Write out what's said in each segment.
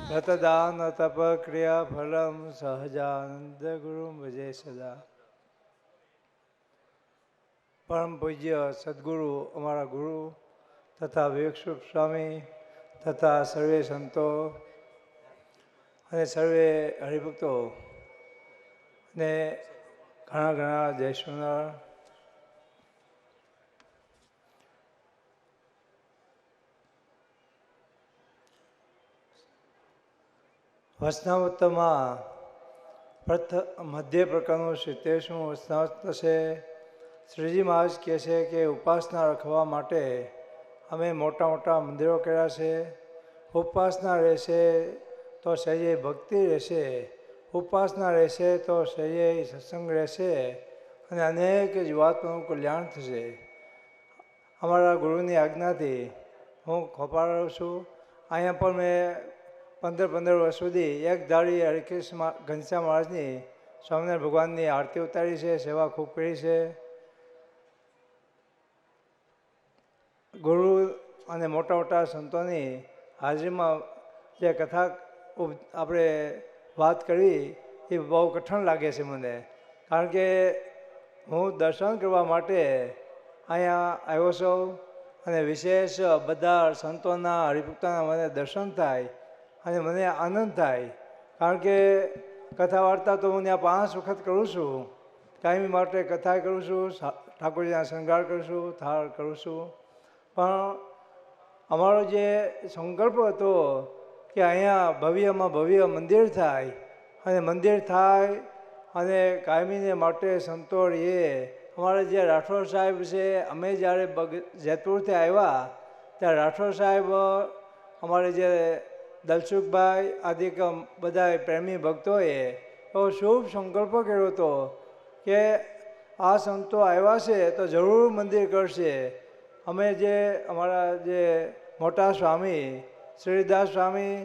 રતદાન તપ ક્રિયા ફલમ સહજાનંદ ગુરુ ભજે સદા. પરમ પૂજ્ય સદગુરુ અમારા ગુરુ તથા વિવેકસ્વરૂપ સ્વામી તથા સર્વે સંતો અને સર્વે હરિભક્તો ને ઘણા ઘણા જય સોનાર. વચનામૃતમાં મધ્ય પ્રકારનું 70મું વચનામૃત છે. શ્રીજી મહારાજ કહે છે કે ઉપાસના રાખવા માટે અમે મોટા મોટા મંદિરો કર્યા છે. ઉપાસના રહેશે તો સહેજે ભક્તિ રહેશે, ઉપાસના રહેશે તો સહેજે સત્સંગ રહેશે અને અનેક જીવાત્માનું કલ્યાણ થશે. અમારા ગુરુની આજ્ઞાથી હું ખોપાળું છું. અહીંયા પણ મેં 15 વર્ષ સુધી એક ધારી હરિકૃષ્ણ ઘનશ્યામ મહારાજની સ્વામિનારાયણ ભગવાનની આરતી ઉતારી છે, સેવા ખૂબ કરી છે. ગુરુ અને મોટા મોટા સંતોની હાજરીમાં જે કથા આપણે વાત કરી એ બહુ કઠણ લાગે છે મને, કારણ કે હું દર્શન કરવા માટે અહીંયા આવ્યો છું અને વિશેષ બધા સંતોના હરિભક્તોના મને દર્શન થાય અને મને આનંદ થાય. કારણ કે કથા વાર્તા તો હું ત્યાં 5 વખત કરું છું, કાયમી માટે કથા કરું છું, ઠાકોરજીના શણગાર કરું છું, થાળ કરું છું. પણ અમારો જે સંકલ્પ હતો કે અહીંયા ભવ્યમાં ભવ્ય મંદિર થાય અને મંદિર થાય અને કાયમીને માટે સંતો રહીએ. અમારે જે રાઠોડ સાહેબ છે, અમે જ્યારે જેતપુરથી આવ્યા ત્યારે રાઠોડ સાહેબ અમારે જે દલસુખભાઈ આદિ બધા પ્રેમી ભક્તોએ એવો શુભ સંકલ્પ કર્યો હતો કે આ સંતો આવ્યા છે તો જરૂર મંદિર કરશે. અમે જે અમારા જે મોટા સ્વામી શ્રીદાસ સ્વામી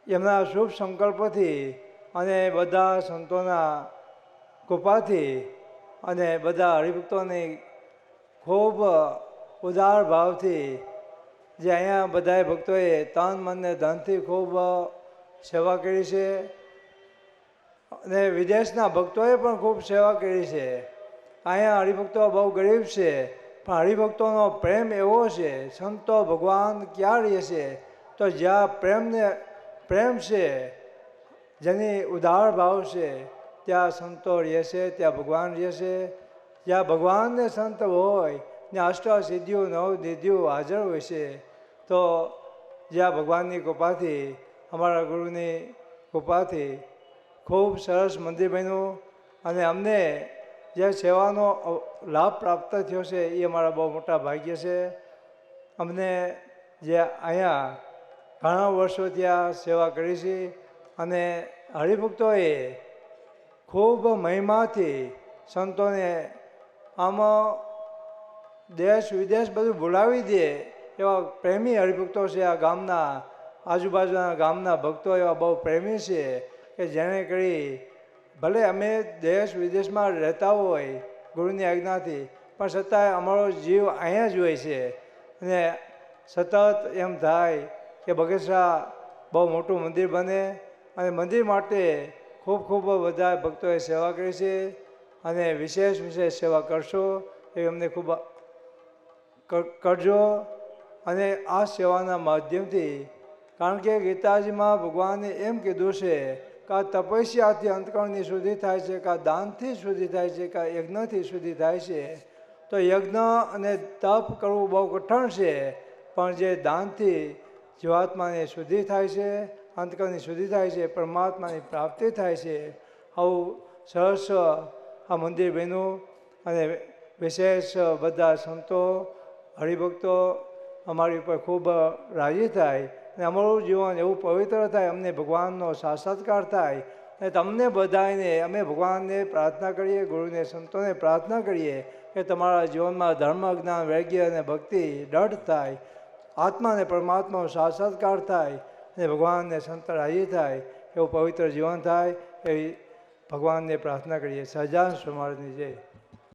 એમના શુભ સંકલ્પથી અને બધા સંતોના કૃપાથી અને બધા હરિભક્તોની ખૂબ ઉદાર ભાવથી જે અહીંયા બધા ભક્તોએ તન મન ને ધનથી ખૂબ સેવા કરી છે અને વિદેશના ભક્તોએ પણ ખૂબ સેવા કરી છે. અહીંયા હરિભક્તો બહુ ગરીબ છે પણ હરિભક્તોનો પ્રેમ એવો છે. સંતો ભગવાન ક્યાં રહે છે તો જ્યાં પ્રેમ છે, જેની ઉદાર ભાવ છે ત્યાં સંતો રહે છે, ત્યાં ભગવાન રહે છે. જ્યાં ભગવાનને સંત હોય ત્યાં અષ્ટસિદ્ધિઓ 9 નિધિઓ હાજર હોય છે. તો જ્યાં ભગવાનની કૃપાથી અમારા ગુરુની કૃપાથી ખૂબ સરસ મંદિર બન્યું અને અમને જે સેવાનો લાભ પ્રાપ્ત થયો છે એ અમારા બહુ મોટા ભાગ્ય છે. અમને જે અહીંયા ઘણા વર્ષો ત્યાં સેવા કરી છે અને હરિભક્તોએ ખૂબ મહિમાથી સંતોને આમાં દેશ વિદેશ બધું બોલાવી દે એવા પ્રેમી હરિભક્તો છે. આ ગામના આજુબાજુના ગામના ભક્તો એવા બહુ પ્રેમી છે કે જેને કરી ભલે અમે દેશ વિદેશમાં રહેતા હોય ગુરુની આજ્ઞાથી પણ છતાંય અમારો જીવ અહીંયા જ હોય છે. અને સતત એમ થાય કે બગસરા બહુ મોટું મંદિર બને અને મંદિર માટે ખૂબ ખૂબ બધા ભક્તોએ સેવા કરી છે અને વિશેષ સેવા કરશો એ અમને ખૂબ કરજો. અને આ સેવાના માધ્યમથી, કારણ કે ગીતાજીમાં ભગવાને એમ કીધું છે કે આ તપસ્યાથી અંતકરણની શુદ્ધિ થાય છે, કે આ દાનથી શુદ્ધિ થાય છે, કે આ યજ્ઞથી શુદ્ધિ થાય છે. તો યજ્ઞ અને તપ કરવું બહુ કઠણ છે પણ જે દાનથી જીવાત્માની શુદ્ધિ થાય છે, અંતકરણની શુદ્ધિ થાય છે, પરમાત્માની પ્રાપ્તિ થાય છે. આવું સરસ આ મંદિર બન્યું અને વિશેષ બધા સંતો હરિભક્તો અમારી ઉપર ખૂબ રાજી થાય અને અમારું જીવન એવું પવિત્ર થાય, અમને ભગવાનનો સાક્ષાત્કાર થાય. અને તમને બધાને અમે ભગવાનને પ્રાર્થના કરીએ, ગુરુને સંતોને પ્રાર્થના કરીએ કે તમારા જીવનમાં ધર્મ જ્ઞાન વૈરાગ્ય અને ભક્તિ દૃઢ થાય, આત્મા અને પરમાત્માનો સાક્ષાત્કાર થાય અને ભગવાનને સંત રાજી થાય, એવું પવિત્ર જીવન થાય એવી ભગવાનને પ્રાર્થના કરીએ. સહજાનંદ સ્વામી મહારાજની જય.